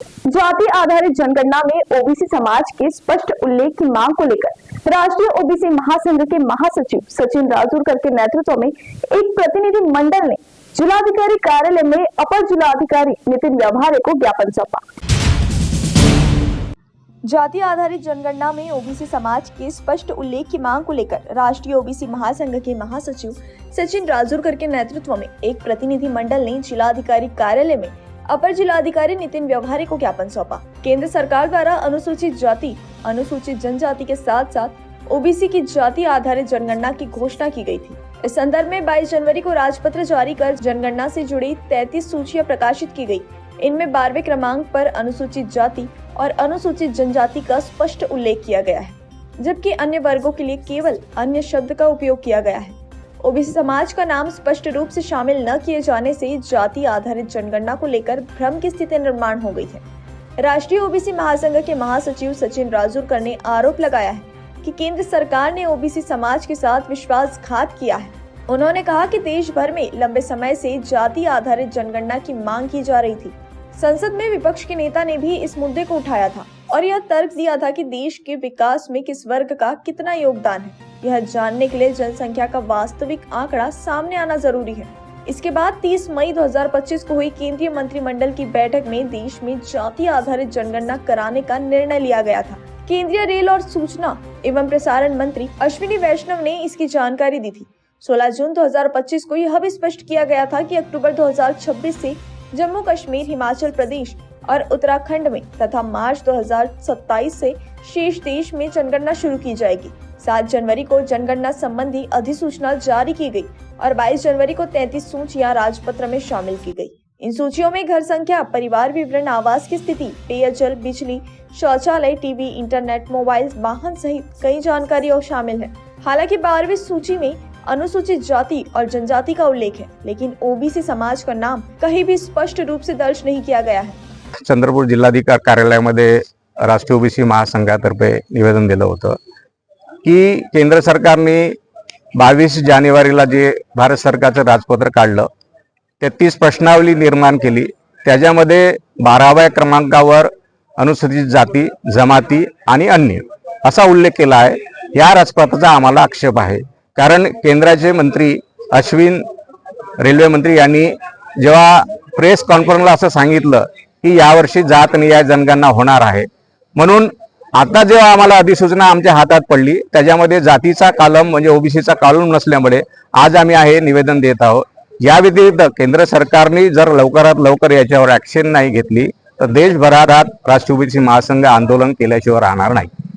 जाति आधारित जनगणना में ओबीसी समाज के स्पष्ट उल्लेख की मांग को लेकर राष्ट्रीय ओबीसी महासंघ के महासचिव सचिन राजूरकर के नेतृत्व में एक प्रतिनिधि मंडल ने जिलाधिकारी कार्यालय में अपर जिलाधिकारी नितिन व्यवहारे को ज्ञापन सौंपा। जाति आधारित जनगणना में ओबीसी समाज के स्पष्ट उल्लेख की मांग को लेकर राष्ट्रीय ओबीसी महासंघ के महासचिव सचिन राजूरकर के नेतृत्व में एक प्रतिनिधि मंडल ने जिलाधिकारी कार्यालय में अपर जिलाधिकारी नितिन व्यवहारे को ज्ञापन सौंपा। केंद्र सरकार द्वारा अनुसूचित जाति, अनुसूचित जनजाति के साथ साथ ओबीसी की जाति आधारित जनगणना की घोषणा की गई थी। इस संदर्भ में 22 जनवरी को राजपत्र जारी कर जनगणना से जुड़ी 33 सूचियां प्रकाशित की गई। इनमें 12वें क्रमांक पर अनुसूचित जाति और अनुसूचित जनजाति का स्पष्ट उल्लेख किया गया है, जबकि अन्य वर्गों के लिए केवल अन्य शब्द का उपयोग किया गया है। ओबीसी समाज का नाम स्पष्ट रूप से शामिल न किए जाने से जाति आधारित जनगणना को लेकर भ्रम की स्थिति निर्माण हो गई है। राष्ट्रीय ओबीसी महासंघ के महासचिव सचिन राजूरकर ने आरोप लगाया है कि केंद्र सरकार ने ओबीसी समाज के साथ विश्वासघात किया है। उन्होंने कहा कि देश भर में लंबे समय से जाति आधारित जनगणना की मांग की जा रही थी। संसद में विपक्ष के नेता ने भी इस मुद्दे को उठाया था और यह तर्क दिया था कि देश के विकास में किस वर्ग का कितना योगदान है, यह जानने के लिए जनसंख्या का वास्तविक आंकड़ा सामने आना जरूरी है। इसके बाद 30 मई 2025 को हुई केंद्रीय मंत्रिमंडल की बैठक में देश में जाति आधारित जनगणना कराने का निर्णय लिया गया था। केंद्रीय रेल और सूचना एवं प्रसारण मंत्री अश्विनी वैष्णव ने इसकी जानकारी दी थी। 16 जून 2025 को यह भी स्पष्ट किया गया था कि अक्टूबर 2026 से जम्मू कश्मीर, हिमाचल प्रदेश और उत्तराखंड में तथा मार्च 2027 से शेष देश में जनगणना शुरू की जाएगी। 7 जनवरी को जनगणना संबंधी अधिसूचना जारी की गई और 22 जनवरी को 33 सूचियां राजपत्र में शामिल की गई। इन सूचियों में घर संख्या, परिवार विवरण, आवास की स्थिति, पेयजल, बिजली, शौचालय, टीवी, इंटरनेट, मोबाइल, वाहन सहित कई जानकारियां शामिल है। हालांकि 12वीं सूची में अनुसूचित जाति और जनजाति का उल्लेख है, लेकिन ओबीसी समाज का नाम कहीं भी स्पष्ट रूप से दर्ज नहीं किया गया है। चंद्रपूर जिल्हाधिकारी कार्यालयामध्ये राष्ट्रीय ओबीसी महासंघातर्फे निवेदन दिलं होतं की केंद्र सरकारने 22 जानेवारीला जे भारत सरकारचं राजपत्र काढलं, 33 प्रश्नावली निर्माण केली। त्याच्यामध्ये 12व्या क्रमांकावर अनुसूचित जाती, जमाती आणि अन्य असा उल्लेख केला आहे। या राजपत्राचा आम्हाला आक्षेप आहे, कारण केंद्राचे मंत्री अश्विन रेल्वे मंत्री यांनी जेव्हा प्रेस कॉन्फरन्सला असं सांगितलं की यावर्षी जातनिहाय जनगणना होणार आहे, म्हणून आता जेव्हा आम्हाला अधिसूचना आमच्या हातात पडली त्याच्यामध्ये जातीचा कॉलम म्हणजे ओबीसीचा कॉलम नसल्यामुळे आज आम्ही हे निवेदन देत आहोत। या व्यतिरिक्त केंद्र सरकारने जर लवकरात लवकर याच्यावर ॲक्शन नाही घेतली तर देशभरात राष्ट्रीय ओबीसी महासंघ आंदोलन केल्याशिवाय राहणार नाही।